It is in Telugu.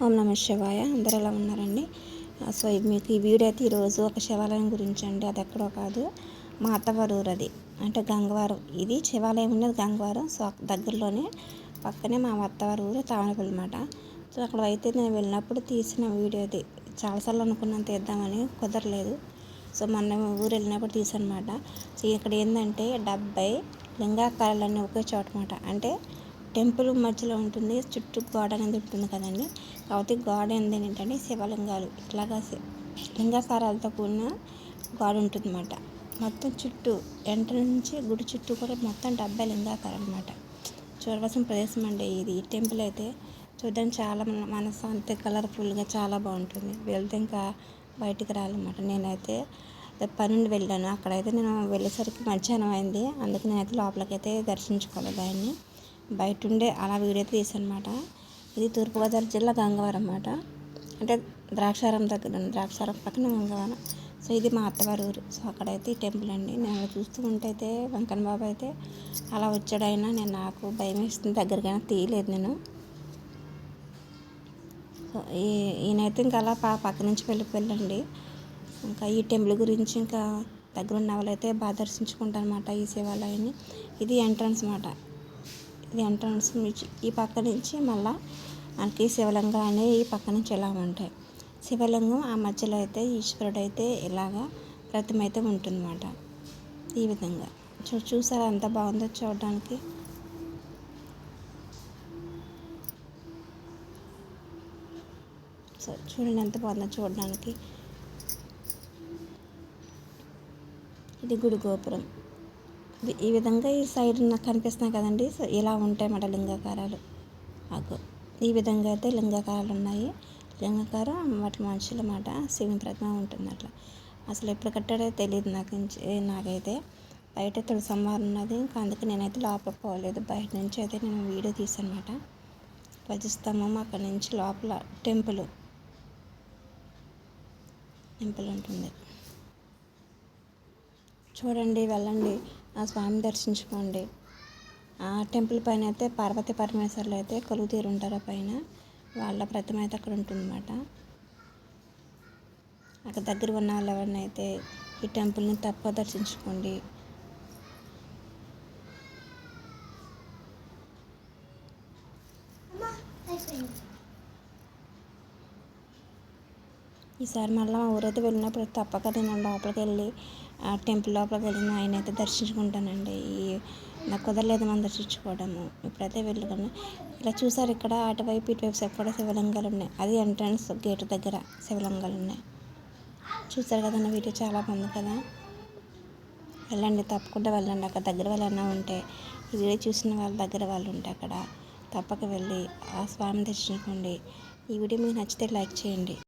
ఓం నమః శివాయ. అందరూ ఎలా ఉన్నారండి? సో మీకు ఈ వీడియో అయితే ఈరోజు ఒక శివాలయం గురించి అండి. అది ఎక్కడో కాదు, మా అత్తవారి ఊరు. అది అంటే గంగవరం. ఇది శివాలయం ఉన్నది గంగవరం. సో దగ్గరలోనే పక్కనే మా అత్తవారి ఊరు తామరపల్లి మాట. సో అక్కడ అయితే నేను వెళ్ళినప్పుడు తీసిన వీడియో అది. చాలాసార్లు అనుకున్నాను తీద్దామని, కుదరలేదు. సో మొన్న ఊరు వెళ్ళినప్పుడు తీసానమాట. సో ఇక్కడ ఏంటంటే 70 లింగాకారాలన్నీ ఒకే చోట మాట. అంటే టెంపుల్ మధ్యలో ఉంటుంది, చుట్టూ గోడ అనేది ఉంటుంది కదండి. కాబట్టి గోడ ఏంటంటే శివలింగాలు ఇట్లాగా లింగాకారాలతో కూడిన గోడ ఉంటుంది అన్నమాట. మొత్తం చుట్టూ ఎంట్రన్స్ నుంచి గుడి చుట్టూ కూడా మొత్తం 70 లింగాకారాలు అన్నమాట. చూడవలసిన ప్రదేశం అండి ఇది. ఈ టెంపుల్ అయితే చూడడానికి చాలా మనసు కలర్ఫుల్గా చాలా బాగుంటుంది. వెళ్తే ఇంకా బయటికి రాలన్నమాట. నేనైతే పనుండి వెళ్ళాను. అక్కడైతే నేను వెళ్ళేసరికి మధ్యాహ్నం అయింది. అందుకు నేనైతే లోపలికైతే దర్శించుకోలేదు దాన్ని. బయట ఉండే అలా వీడియో తీసానమాట. ఇది తూర్పుగోదావరి జిల్లా గంగవరం అన్నమాట. అంటే ద్రాక్షారం దగ్గర ఉంది, ద్రాక్షారం పక్కన గంగవరం. సో ఇది మా అత్తవారి ఊరు. సో అక్కడైతే ఈ టెంపుల్ అండి. నేను చూస్తూ ఉంటే అయితే వెంకన్న బాబు అయితే అలా వచ్చాడైనా నాకు భయం వేస్తుంది, దగ్గరకైనా తీయలేదు నేను. సో ఈయనైతే ఇంకా అలా పక్క నుంచి వెళ్ళండి. ఇంకా ఈ టెంపుల్ గురించి ఇంకా దగ్గర ఉన్న వాళ్ళైతే బాగా దర్శించుకుంటారు అన్నమాట ఈ శివాలయాన్ని. ఇది ఎంట్రన్స్ అన్నమాట. ఇది ఎంట్రన్స్ నుంచి ఈ పక్క నుంచి మళ్ళీ మనకి శివలింగం అనేవి ఈ పక్క నుంచి ఇలా ఉంటాయి. శివలింగం ఆ మధ్యలో అయితే ఈశ్వరుడు అయితే ఇలాగా ప్రతిమ అయితే ఉంటుందన్నమాట. ఈ విధంగా చూసారా ఎంత బాగుందో చూడడానికి. సో చూడండి ఎంత బాగుందో చూడడానికి. ఇది గుడి గోపురం. ఈ విధంగా ఈ సైడ్ నాకు కనిపిస్తున్నాయి కదండి. సో ఇలా ఉంటాయి అన్నమాట లింగాకారాలు. ఈ విధంగా అయితే లింగాకారాలు ఉన్నాయి. లింగాకారం వాటి మనుషుల మాట శివుని ప్రతిమ ఉంటుంది అట్లా. అసలు ఎప్పుడు కట్టాడో తెలియదు నాకైతే. బయట తులసమ్మవారు ఉన్నది. ఇంకా అందుకే నేనైతే లోపల పోలేదు. బయట నుంచి అయితే నేను వీడియో తీసాను అన్నమాట. ధ్వజస్తంభం అక్కడి నుంచి లోపల టెంపుల్ ఉంటుంది. చూడండి, వెళ్ళండి, ఆ స్వామి దర్శించుకోండి. ఆ టెంపుల్ పైన అయితే పార్వతీ పరమేశ్వర్లు అయితే కొలువు తీరు ఉంటారు. పైన వాళ్ళ ప్రతిమ అయితే అక్కడ ఉంటుందన్నమాట. అక్కడ దగ్గర ఉన్న వాళ్ళు ఎవరినైతే అయితే ఈ టెంపుల్ని తప్ప దర్శించుకోండి. ఈసారి మళ్ళీ మా ఊరైతే వెళ్ళినప్పుడు తప్పక నేను లోపలికి వెళ్ళి ఆ టెంపుల్ లోపలికి వెళ్ళిన ఆయన అయితే దర్శించుకుంటానండి. నాకు కుదరలేదు మనం దర్శించుకోవడము. ఇప్పుడైతే వెళ్ళగానే ఇలా చూసారు, ఇక్కడ అటువైపు ఇటువైపు సైడ్ కూడా శివలింగాలు ఉన్నాయి. అది ఎంట్రన్స్ గేటు దగ్గర శివలింగాలు ఉన్నాయి. చూసారు కదండి, వీడియో చాలా బాగుంది కదా. వెళ్ళండి, తప్పకుండా వెళ్ళండి. అక్కడ దగ్గర వాళ్ళన్నా ఉంటే, ఈ వీడియో చూసిన వాళ్ళ దగ్గర వాళ్ళు ఉంటే అక్కడ తప్పక వెళ్ళి ఆ స్వామిని దర్శించుకోండి. ఈ వీడియో మీకు నచ్చితే లైక్ చేయండి.